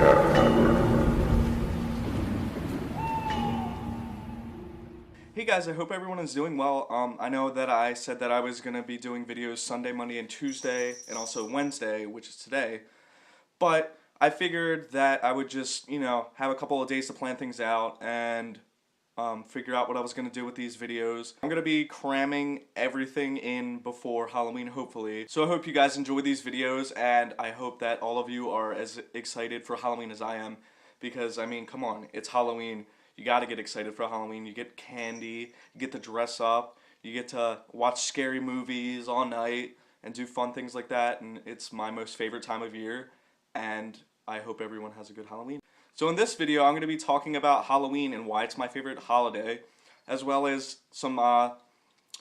Hey guys, I hope everyone is doing well. I know that I said that I was going to be doing videos Sunday, Monday, and Tuesday, and also Wednesday, which is today. But I figured that I would just, have a couple of days to plan things out and figure out what I was going to do with these videos. I'm going to be cramming everything in before Halloween, hopefully. So I hope you guys enjoy these videos, and I hope that all of you are as excited for Halloween as I am. Because, I mean, come on, it's Halloween. You gotta get excited for Halloween. You get candy, you get to dress up, you get to watch scary movies all night and do fun things like that, and it's my most favorite time of year, and I hope everyone has a good Halloween. So in this video, I'm going to be talking about Halloween and why it's my favorite holiday, as well as some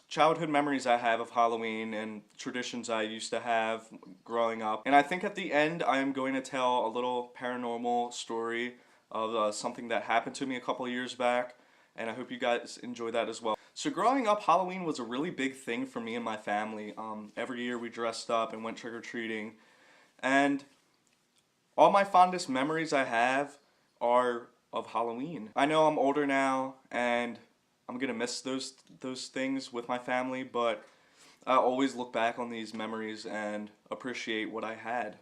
childhood memories I have of Halloween and traditions I used to have growing up. And I think at the end, I am going to tell a little paranormal story of something that happened to me a couple of years back, and I hope you guys enjoy that as well. So growing up, Halloween was a really big thing for me and my family. Every year we dressed up and went trick-or-treating, and all my fondest memories I have are of Halloween. I know I'm older now, and I'm gonna miss those things with my family, but I always look back on these memories and appreciate what I had.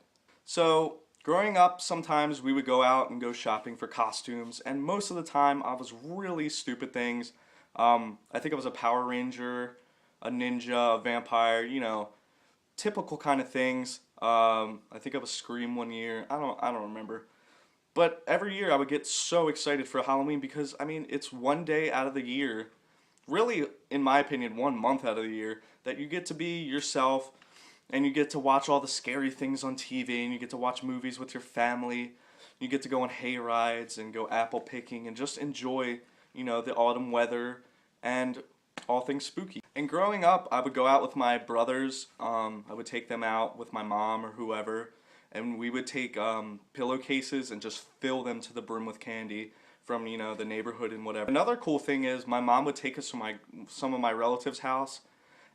So growing up, sometimes we would go out and go shopping for costumes, and most of the time I was really stupid things. I think I was a Power Ranger, a ninja, a vampire, typical kind of things. I think I was Scream one year. I don't remember. But every year I would get so excited for Halloween because, I mean, it's one day out of the year, really, in my opinion, 1 month out of the year, that you get to be yourself, and you get to watch all the scary things on TV, and you get to watch movies with your family. You get to go on hay rides and go apple picking and just enjoy, the autumn weather and all things spooky. And growing up, I would go out with my brothers. I would take them out with my mom or whoever, and we would take pillowcases and just fill them to the brim with candy from, the neighborhood and whatever. Another cool thing is my mom would take us to some of my relatives' house,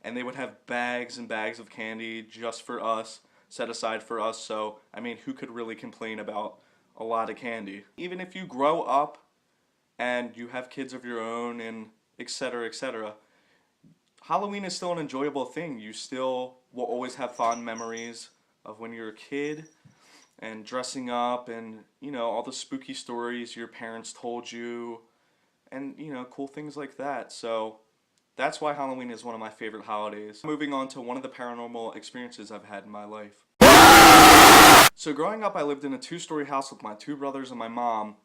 and they would have bags and bags of candy just for us, set aside for us. So, I mean, who could really complain about a lot of candy? Even if you grow up and you have kids of your own and etc., etc., Halloween is still an enjoyable thing. You still will always have fond memories of when you're a kid and dressing up and, all the spooky stories your parents told you and, cool things like that. So that's why Halloween is one of my favorite holidays. Moving on to one of the paranormal experiences I've had in my life. So growing up, I lived in a 2-story house with my 2 brothers and my mom.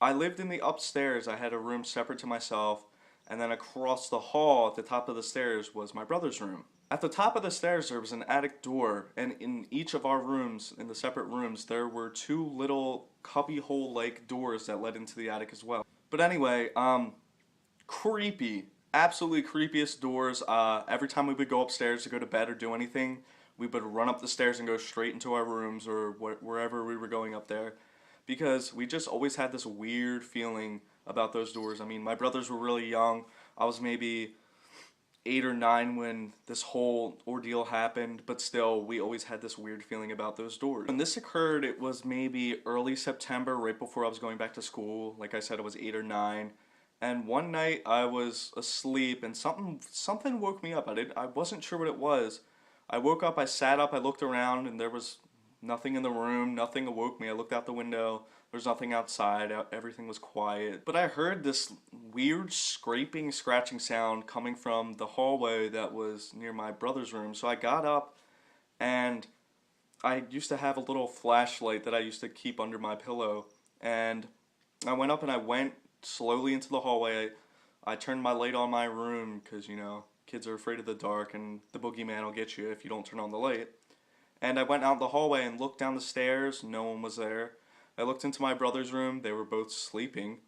I lived in the upstairs. I had a room separate to myself, and then across the hall at the top of the stairs was my brother's room. At the top of the stairs there was an attic door, and in each of our rooms, in the separate rooms, there were 2 little cubbyhole-like doors that led into the attic as well. But anyway, creepy. Absolutely creepiest doors. Every time we would go upstairs to go to bed or do anything, we would run up the stairs and go straight into our rooms or wherever we were going up there, because we just always had this weird feeling about those doors. I mean, my brothers were really young. I was maybe 8 or 9 when this whole ordeal happened, but still, we always had this weird feeling about those doors. When this occurred, it was maybe early September, right before I was going back to school. Like I said, I was 8 or 9. And one night I was asleep and something woke me up. I wasn't sure what it was. I woke up, I sat up, I looked around, and there was nothing in the room. Nothing awoke me. I looked out the window. There was nothing outside. Everything was quiet. But I heard this weird scraping, scratching sound coming from the hallway that was near my brother's room. So I got up, and I used to have a little flashlight that I used to keep under my pillow. And I went up and I went slowly into the hallway. I turned my light on my room because, kids are afraid of the dark and the boogeyman will get you if you don't turn on the light. And I went out the hallway and looked down the stairs. No one was there. I looked into my brother's room. They were both sleeping.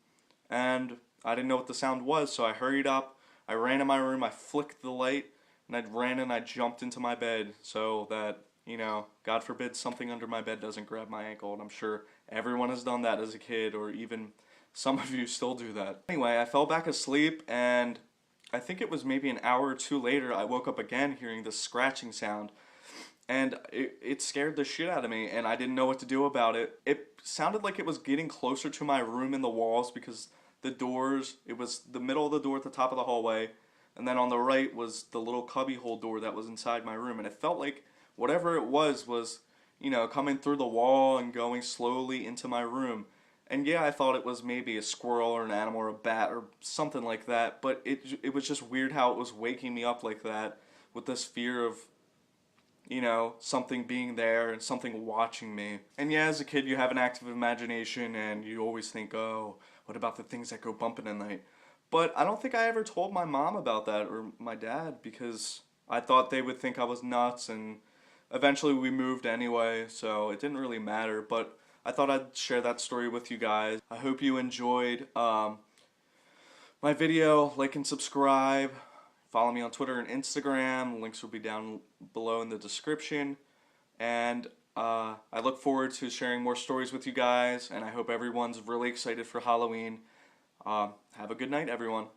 And I didn't know what the sound was, so I hurried up. I ran in my room. I flicked the light, and I ran and I jumped into my bed so that, God forbid something under my bed doesn't grab my ankle. And I'm sure everyone has done that as a kid, or even some of you still do that. Anyway, I fell back asleep, and I think it was maybe an hour or 2 later, I woke up again hearing this scratching sound. and it scared the shit out of me, and I didn't know what to do about it. It sounded like it was getting closer to my room in the walls because the doors, it was the middle of the door at the top of the hallway, and then on the right was the little cubbyhole door that was inside my room, and it felt like whatever it was, coming through the wall and going slowly into my room. And yeah, I thought it was maybe a squirrel or an animal or a bat or something like that, but it was just weird how it was waking me up like that with this fear of something being there and something watching me. And yeah, as a kid, you have an active imagination and you always think, oh, what about the things that go bumping at night? But I don't think I ever told my mom about that or my dad because I thought they would think I was nuts, and eventually we moved anyway, so it didn't really matter. But I thought I'd share that story with you guys. I hope you enjoyed my video. Like and subscribe. Follow me on Twitter and Instagram. Links will be down below in the description. And I look forward to sharing more stories with you guys. And I hope everyone's really excited for Halloween. Have a good night, everyone.